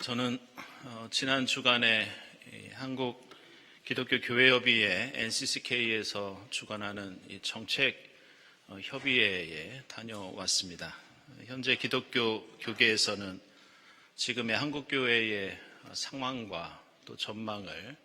저는 지난 주간에 한국 기독교 교회협의회 NCCK에서 주관하는 이 정책 협의회에 다녀왔습니다. 현재 기독교 교계에서는 지금의 한국 교회의 상황과 또 전망을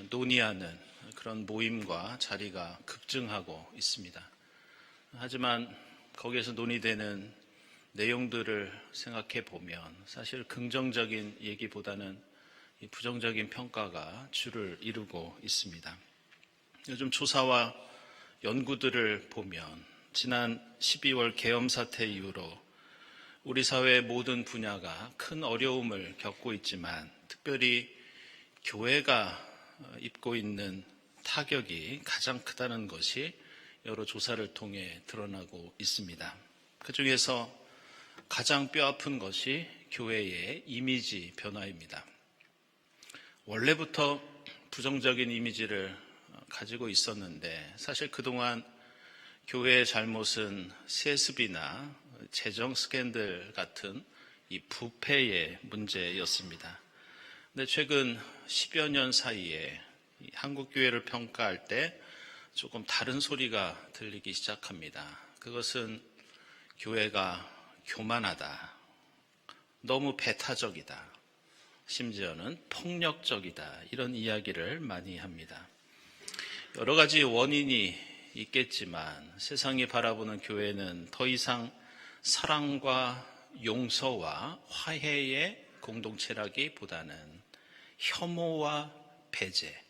논의하는 그런 모임과 자리가 급증하고 있습니다. 하지만 거기에서 논의되는 내용들을 생각해 보면 사실 긍정적인 얘기보다는 이 부정적인 평가가 주를 이루고 있습니다. 요즘 조사와 연구들을 보면 지난 12월 계엄 사태 이후로 우리 사회의 모든 분야가 큰 어려움을 겪고 있지만 특별히 교회가 입고 있는 타격이 가장 크다는 것이 여러 조사를 통해 드러나고 있습니다. 그중에서 가장 뼈아픈 것이 교회의 이미지 변화입니다. 원래부터 부정적인 이미지를 가지고 있었는데 사실 그동안 교회의 잘못은 세습이나 재정 스캔들 같은 이 부패의 문제였습니다. 근데 최근 10여 년 사이에 한국 교회를 평가할 때 조금 다른 소리가 들리기 시작합니다. 그것은 교회가 교만하다, 너무 배타적이다, 심지어는 폭력적이다, 이런 이야기를 많이 합니다. 여러 가지 원인이 있겠지만 세상이 바라보는 교회는 더 이상 사랑과 용서와 화해의 공동체라기보다는 혐오와 배제,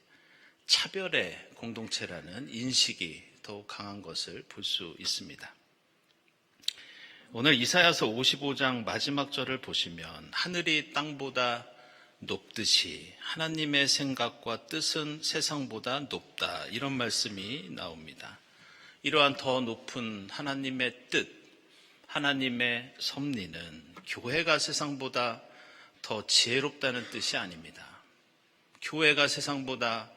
차별의 공동체라는 인식이 더욱 강한 것을 볼 수 있습니다. 오늘 이사야서 55장 마지막 절을 보시면 하늘이 땅보다 높듯이 하나님의 생각과 뜻은 세상보다 높다, 이런 말씀이 나옵니다. 이러한 더 높은 하나님의 뜻, 하나님의 섭리는 교회가 세상보다 더 지혜롭다는 뜻이 아닙니다. 교회가 세상보다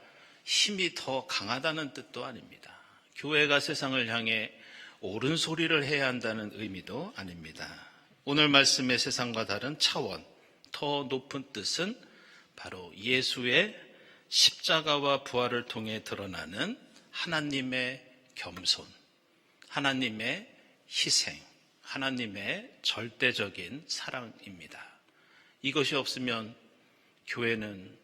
힘이 더 강하다는 뜻도 아닙니다. 교회가 세상을 향해 옳은 소리를 해야 한다는 의미도 아닙니다. 오늘 말씀의 세상과 다른 차원, 더 높은 뜻은 바로 예수의 십자가와 부활을 통해 드러나는 하나님의 겸손, 하나님의 희생, 하나님의 절대적인 사랑입니다. 이것이 없으면 교회는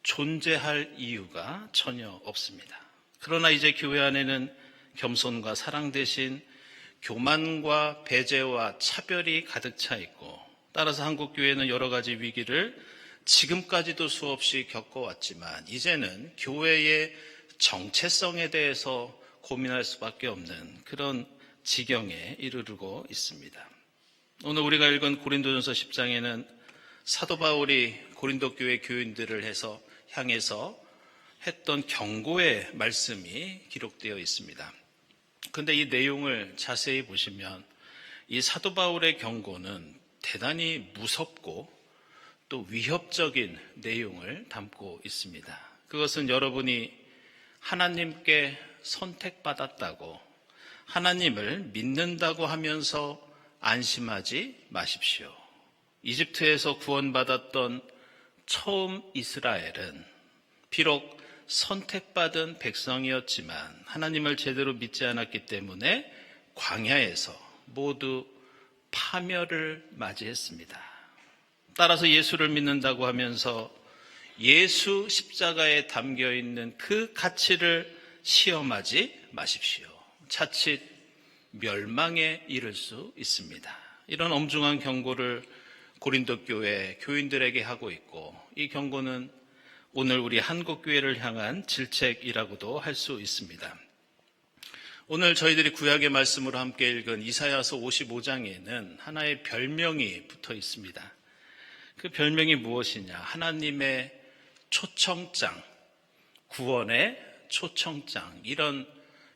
존재할 이유가 전혀 없습니다. 그러나 이제 교회 안에는 겸손과 사랑 대신 교만과 배제와 차별이 가득 차 있고, 따라서 한국 교회는 여러 가지 위기를 지금까지도 수없이 겪어왔지만 이제는 교회의 정체성에 대해서 고민할 수밖에 없는 그런 지경에 이르르고 있습니다. 오늘 우리가 읽은 고린도전서 10장에는 사도 바울이 고린도 교회 교인들을 향해서 했던 경고의 말씀이 기록되어 있습니다. 그런데 이 내용을 자세히 보시면 이 사도 바울의 경고는 대단히 무섭고 또 위협적인 내용을 담고 있습니다. 그것은 여러분이 하나님께 선택받았다고, 하나님을 믿는다고 하면서 안심하지 마십시오. 이집트에서 구원받았던 처음 이스라엘은 비록 선택받은 백성이었지만 하나님을 제대로 믿지 않았기 때문에 광야에서 모두 파멸을 맞이했습니다. 따라서 예수를 믿는다고 하면서 예수 십자가에 담겨있는 그 가치를 시험하지 마십시오. 자칫 멸망에 이를 수 있습니다. 이런 엄중한 경고를 고린도 교회 교인들에게 하고 있고, 이 경고는 오늘 우리 한국교회를 향한 질책이라고도 할 수 있습니다. 오늘 저희들이 구약의 말씀으로 함께 읽은 이사야서 55장에는 하나의 별명이 붙어 있습니다. 그 별명이 무엇이냐? 하나님의 초청장, 구원의 초청장, 이런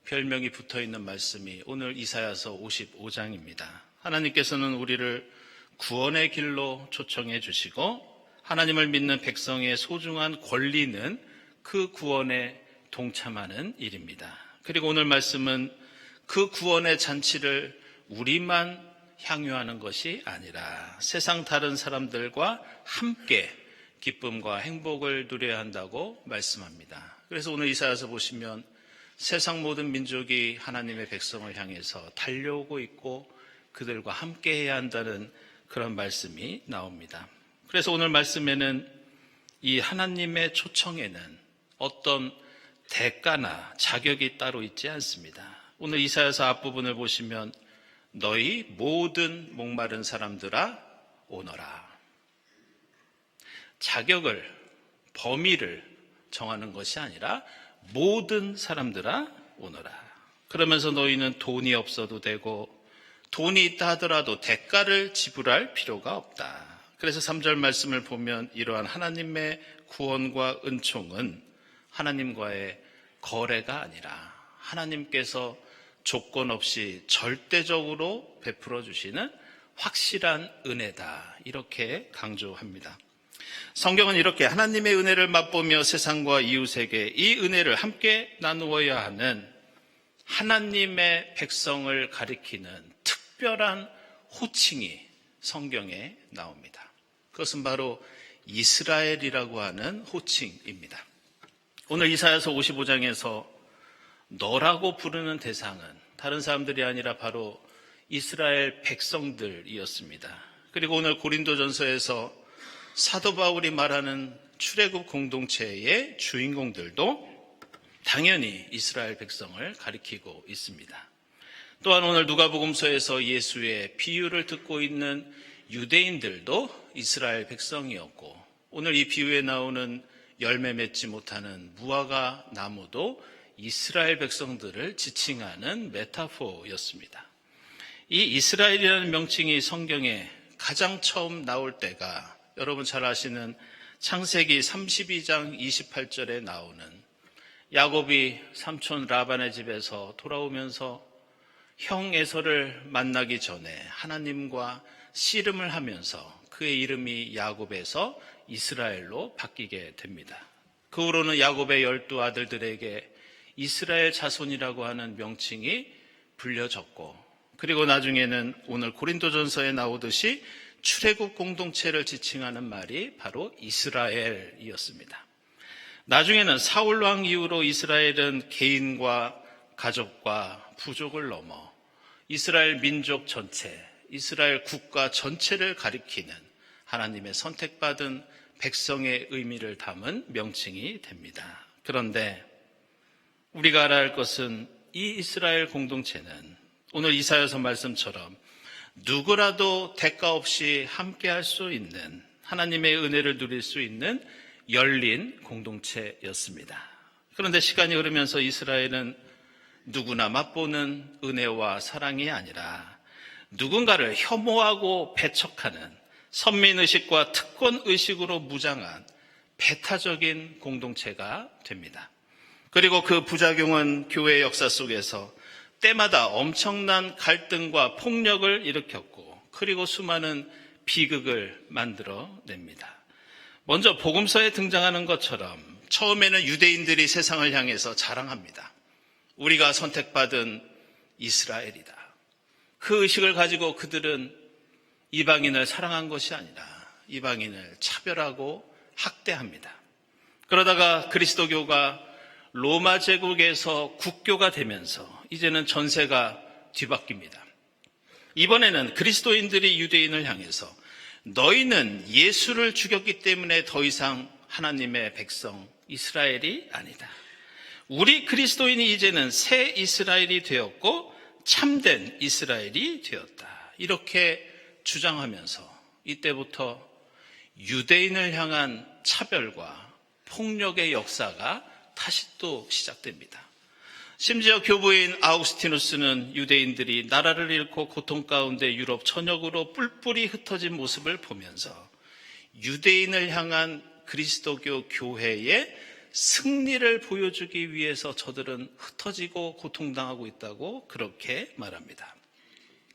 별명이 붙어 있는 말씀이 오늘 이사야서 55장입니다. 하나님께서는 우리를 구원의 길로 초청해 주시고 하나님을 믿는 백성의 소중한 권리는 그 구원에 동참하는 일입니다. 그리고 오늘 말씀은 그 구원의 잔치를 우리만 향유하는 것이 아니라 세상 다른 사람들과 함께 기쁨과 행복을 누려야 한다고 말씀합니다. 그래서 오늘 이사야서 보시면 세상 모든 민족이 하나님의 백성을 향해서 달려오고 있고 그들과 함께 해야 한다는 그런 말씀이 나옵니다. 그래서 오늘 말씀에는 이 하나님의 초청에는 어떤 대가나 자격이 따로 있지 않습니다. 오늘 이사야서 앞부분을 보시면 너희 모든 목마른 사람들아 오너라. 자격을, 범위를 정하는 것이 아니라 모든 사람들아 오너라. 그러면서 너희는 돈이 없어도 되고 돈이 있다 하더라도 대가를 지불할 필요가 없다. 그래서 3절 말씀을 보면 이러한 하나님의 구원과 은총은 하나님과의 거래가 아니라 하나님께서 조건 없이 절대적으로 베풀어 주시는 확실한 은혜다. 이렇게 강조합니다. 성경은 이렇게 하나님의 은혜를 맛보며 세상과 이웃에게 이 은혜를 함께 나누어야 하는 하나님의 백성을 가리키는 특별한 호칭이 성경에 나옵니다. 그것은 바로 이스라엘이라고 하는 호칭입니다. 오늘 이사야서 55장에서 너라고 부르는 대상은 다른 사람들이 아니라 바로 이스라엘 백성들이었습니다. 그리고 오늘 고린도전서에서 사도 바울이 말하는 출애굽 공동체의 주인공들도 당연히 이스라엘 백성을 가리키고 있습니다. 또한 오늘 누가복음서에서 예수의 비유를 듣고 있는 유대인들도 이스라엘 백성이었고 오늘 이 비유에 나오는 열매 맺지 못하는 무화과 나무도 이스라엘 백성들을 지칭하는 메타포였습니다. 이 이스라엘이라는 명칭이 성경에 가장 처음 나올 때가 여러분 잘 아시는 창세기 32장 28절에 나오는 야곱이 삼촌 라반의 집에서 돌아오면서 형 에서를 만나기 전에 하나님과 씨름을 하면서 그의 이름이 야곱에서 이스라엘로 바뀌게 됩니다. 그 후로는 야곱의 12 아들들에게 이스라엘 자손이라고 하는 명칭이 불려졌고 그리고 나중에는 오늘 고린도전서에 나오듯이 출애굽 공동체를 지칭하는 말이 바로 이스라엘이었습니다. 나중에는 사울 왕 이후로 이스라엘은 개인과 가족과 부족을 넘어 이스라엘 민족 전체, 이스라엘 국가 전체를 가리키는 하나님의 선택받은 백성의 의미를 담은 명칭이 됩니다. 그런데 우리가 알아야 할 것은 이 이스라엘 공동체는 오늘 이사야서 말씀처럼 누구라도 대가 없이 함께할 수 있는 하나님의 은혜를 누릴 수 있는 열린 공동체였습니다. 그런데 시간이 흐르면서 이스라엘은 누구나 맛보는 은혜와 사랑이 아니라 누군가를 혐오하고 배척하는 선민의식과 특권의식으로 무장한 배타적인 공동체가 됩니다. 그리고 그 부작용은 교회 역사 속에서 때마다 엄청난 갈등과 폭력을 일으켰고 그리고 수많은 비극을 만들어냅니다. 먼저 복음서에 등장하는 것처럼 처음에는 유대인들이 세상을 향해서 자랑합니다. 우리가 선택받은 이스라엘이다. 그 의식을 가지고 그들은 이방인을 사랑한 것이 아니라 이방인을 차별하고 학대합니다. 그러다가 그리스도교가 로마 제국에서 국교가 되면서 이제는 전세가 뒤바뀝니다. 이번에는 그리스도인들이 유대인을 향해서 너희는 예수를 죽였기 때문에 더 이상 하나님의 백성 이스라엘이 아니다. 우리 그리스도인이 이제는 새 이스라엘이 되었고 참된 이스라엘이 되었다. 이렇게 주장하면서 이때부터 유대인을 향한 차별과 폭력의 역사가 다시 또 시작됩니다. 심지어 교부인 아우구스티누스는 유대인들이 나라를 잃고 고통 가운데 유럽 전역으로 뿔뿔이 흩어진 모습을 보면서 유대인을 향한 그리스도교 교회의 승리를 보여주기 위해서 저들은 흩어지고 고통당하고 있다고 그렇게 말합니다.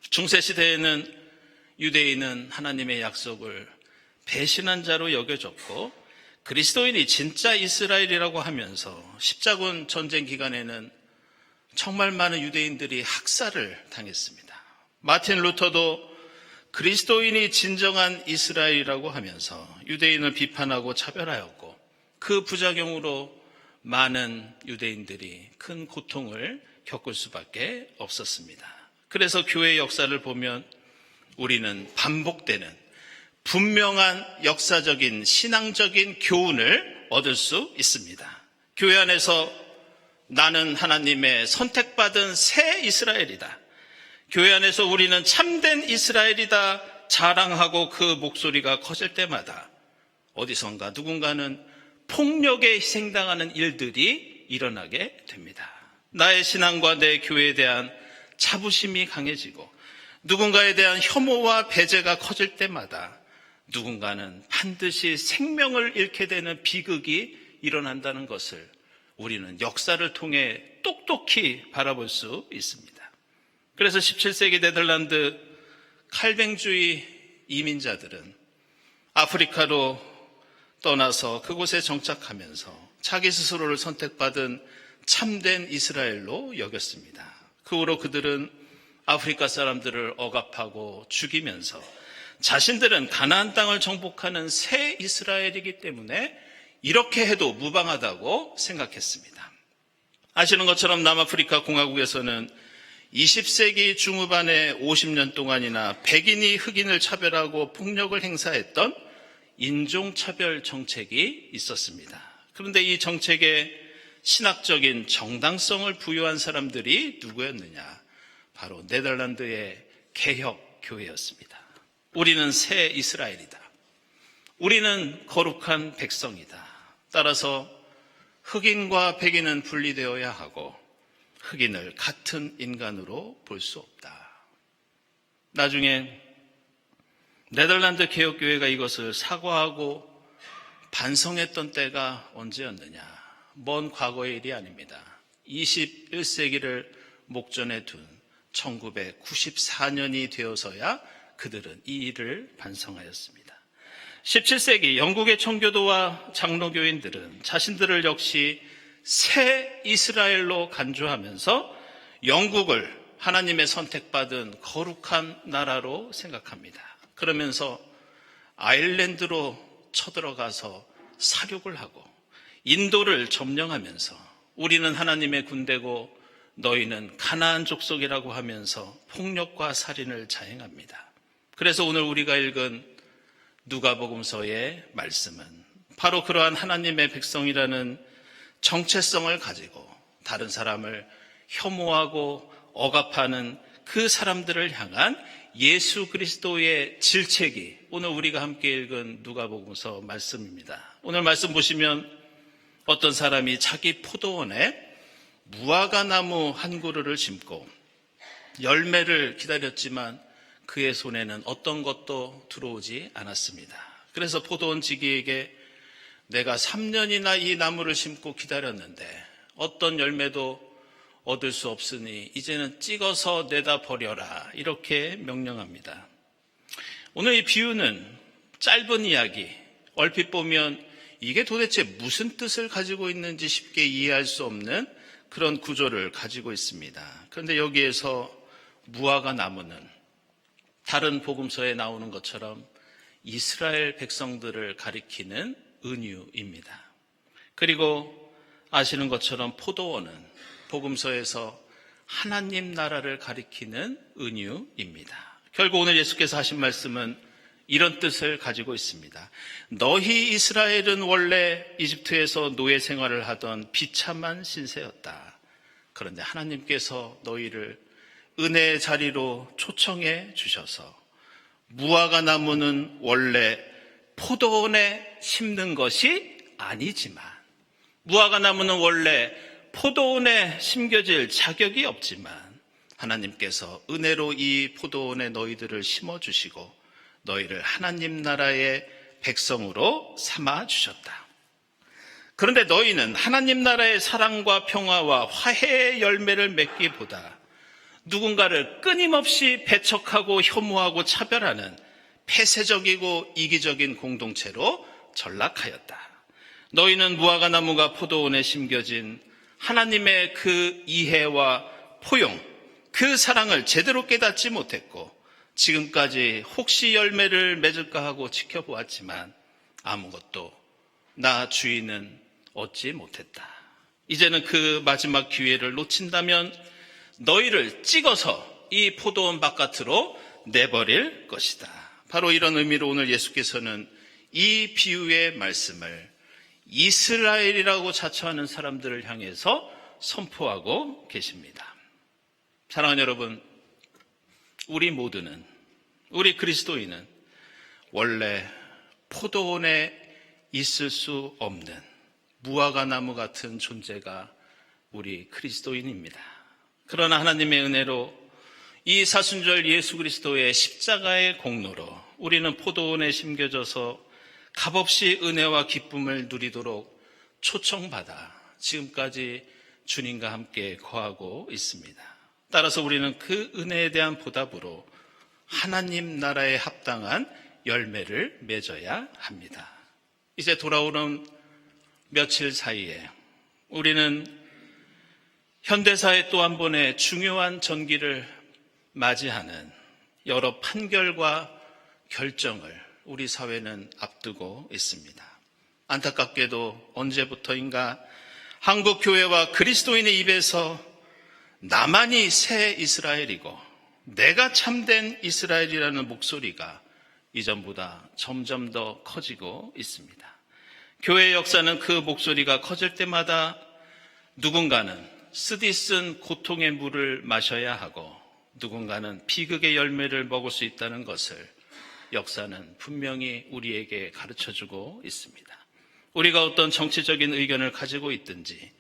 중세시대에는 유대인은 하나님의 약속을 배신한 자로 여겨졌고 그리스도인이 진짜 이스라엘이라고 하면서 십자군 전쟁 기간에는 정말 많은 유대인들이 학살을 당했습니다. 마틴 루터도 그리스도인이 진정한 이스라엘이라고 하면서 유대인을 비판하고 차별하였고 그 부작용으로 많은 유대인들이 큰 고통을 겪을 수밖에 없었습니다. 그래서 교회의 역사를 보면 우리는 반복되는 분명한 역사적인 신앙적인 교훈을 얻을 수 있습니다. 교회 안에서 나는 하나님의 선택받은 새 이스라엘이다. 교회 안에서 우리는 참된 이스라엘이다 자랑하고 그 목소리가 커질 때마다 어디선가 누군가는 폭력에 희생당하는 일들이 일어나게 됩니다. 나의 신앙과 내 교회에 대한 자부심이 강해지고 누군가에 대한 혐오와 배제가 커질 때마다 누군가는 반드시 생명을 잃게 되는 비극이 일어난다는 것을 우리는 역사를 통해 똑똑히 바라볼 수 있습니다. 그래서 17세기 네덜란드 칼뱅주의 이민자들은 아프리카로 떠나서 그곳에 정착하면서 자기 스스로를 선택받은 참된 이스라엘로 여겼습니다. 그 후로 그들은 아프리카 사람들을 억압하고 죽이면서 자신들은 가나안 땅을 정복하는 새 이스라엘이기 때문에 이렇게 해도 무방하다고 생각했습니다. 아시는 것처럼 남아프리카 공화국에서는 20세기 중후반에 50년 동안이나 백인이 흑인을 차별하고 폭력을 행사했던 인종차별 정책이 있었습니다. 그런데 이 정책에 신학적인 정당성을 부여한 사람들이 누구였느냐? 바로 네덜란드의 개혁교회였습니다. 우리는 새 이스라엘이다. 우리는 거룩한 백성이다. 따라서 흑인과 백인은 분리되어야 하고 흑인을 같은 인간으로 볼 수 없다. 나중에 네덜란드 개혁교회가 이것을 사과하고 반성했던 때가 언제였느냐? 먼 과거의 일이 아닙니다. 21세기를 목전에 둔 1994년이 되어서야 그들은 이 일을 반성하였습니다. 17세기 영국의 청교도와 장로교인들은 자신들을 역시 새 이스라엘로 간주하면서 영국을 하나님의 선택받은 거룩한 나라로 생각합니다. 그러면서 아일랜드로 쳐들어가서 사륙을 하고 인도를 점령하면서 우리는 하나님의 군대고 너희는 가나안 족속이라고 하면서 폭력과 살인을 자행합니다. 그래서 오늘 우리가 읽은 누가복음서의 말씀은 바로 그러한 하나님의 백성이라는 정체성을 가지고 다른 사람을 혐오하고 억압하는 그 사람들을 향한 예수 그리스도의 질책이 오늘 우리가 함께 읽은 누가복음서 말씀입니다. 오늘 말씀 보시면 어떤 사람이 자기 포도원에 무화과나무 한 그루를 심고 열매를 기다렸지만 그의 손에는 어떤 것도 들어오지 않았습니다. 그래서 포도원 지기에게 내가 3년이나 이 나무를 심고 기다렸는데 어떤 열매도 얻을 수 없으니 이제는 찍어서 내다 버려라, 이렇게 명령합니다. 오늘 이 비유는 짧은 이야기, 얼핏 보면 이게 도대체 무슨 뜻을 가지고 있는지 쉽게 이해할 수 없는 그런 구조를 가지고 있습니다. 그런데 여기에서 무화과 나무는 다른 복음서에 나오는 것처럼 이스라엘 백성들을 가리키는 은유입니다. 그리고 아시는 것처럼 포도원은 복음서에서 하나님 나라를 가리키는 은유입니다. 결국 오늘 예수께서 하신 말씀은 이런 뜻을 가지고 있습니다. 너희 이스라엘은 원래 이집트에서 노예 생활을 하던 비참한 신세였다. 그런데 하나님께서 너희를 은혜의 자리로 초청해 주셔서 무화과 나무는 원래 포도원에 심는 것이 아니지만, 무화과 나무는 원래 포도원에 심겨질 자격이 없지만 하나님께서 은혜로 이 포도원에 너희들을 심어주시고 너희를 하나님 나라의 백성으로 삼아주셨다. 그런데 너희는 하나님 나라의 사랑과 평화와 화해의 열매를 맺기보다 누군가를 끊임없이 배척하고 혐오하고 차별하는 폐쇄적이고 이기적인 공동체로 전락하였다. 너희는 무화과 나무가 포도원에 심겨진 하나님의 그 이해와 포용, 그 사랑을 제대로 깨닫지 못했고 지금까지 혹시 열매를 맺을까 하고 지켜보았지만 아무것도 나 주인은 얻지 못했다. 이제는 그 마지막 기회를 놓친다면 너희를 찍어서 이 포도원 바깥으로 내버릴 것이다. 바로 이런 의미로 오늘 예수께서는 이 비유의 말씀을 이스라엘이라고 자처하는 사람들을 향해서 선포하고 계십니다. 사랑하는 여러분, 우리 모두는, 우리 그리스도인은 원래 포도원에 있을 수 없는 무화과 나무 같은 존재가 우리 그리스도인입니다. 그러나 하나님의 은혜로 이 사순절 예수 그리스도의 십자가의 공로로 우리는 포도원에 심겨져서 값없이 은혜와 기쁨을 누리도록 초청받아 지금까지 주님과 함께 거하고 있습니다. 따라서 우리는 그 은혜에 대한 보답으로 하나님 나라에 합당한 열매를 맺어야 합니다. 이제 돌아오는 며칠 사이에 우리는 현대사의 또 한 번의 중요한 전기를 맞이하는 여러 판결과 결정을 우리 사회는 앞두고 있습니다. 안타깝게도 언제부터인가 한국 교회와 그리스도인의 입에서 나만이 새 이스라엘이고 내가 참된 이스라엘이라는 목소리가 이전보다 점점 더 커지고 있습니다. 교회의 역사는 그 목소리가 커질 때마다 누군가는 쓰디쓴 고통의 물을 마셔야 하고 누군가는 비극의 열매를 먹을 수 있다는 것을 역사는 분명히 우리에게 가르쳐주고 있습니다. 우리가 어떤 정치적인 의견을 가지고 있든지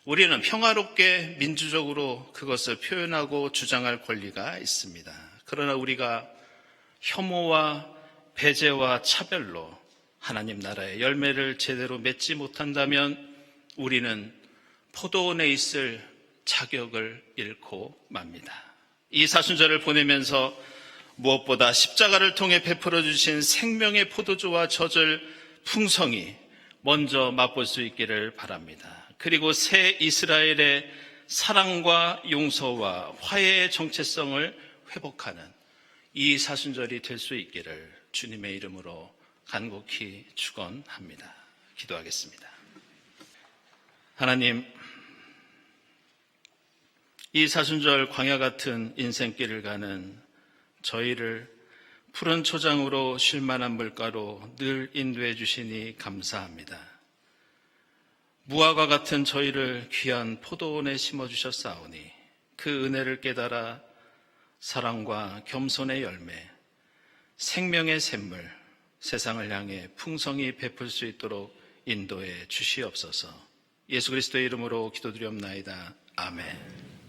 우리는 평화롭게 민주적으로 그것을 표현하고 주장할 권리가 있습니다. 그러나 우리가 혐오와 배제와 차별로 하나님 나라의 열매를 제대로 맺지 못한다면 우리는 포도원에 있을 자격을 잃고 맙니다. 이 사순절을 보내면서 무엇보다 십자가를 통해 베풀어 주신 생명의 포도주와 젖을 풍성히 먼저 맛볼 수 있기를 바랍니다. 그리고 새 이스라엘의 사랑과 용서와 화해의 정체성을 회복하는 이 사순절이 될 수 있기를 주님의 이름으로 간곡히 축원합니다. 기도하겠습니다. 하나님, 이 사순절 광야 같은 인생길을 가는 저희를 푸른 초장으로 쉴 만한 물가로 늘 인도해 주시니 감사합니다. 무화과 같은 저희를 귀한 포도원에 심어주셨사오니 그 은혜를 깨달아 사랑과 겸손의 열매, 생명의 샘물, 세상을 향해 풍성히 베풀 수 있도록 인도해 주시옵소서. 예수 그리스도의 이름으로 기도드리옵나이다. 아멘.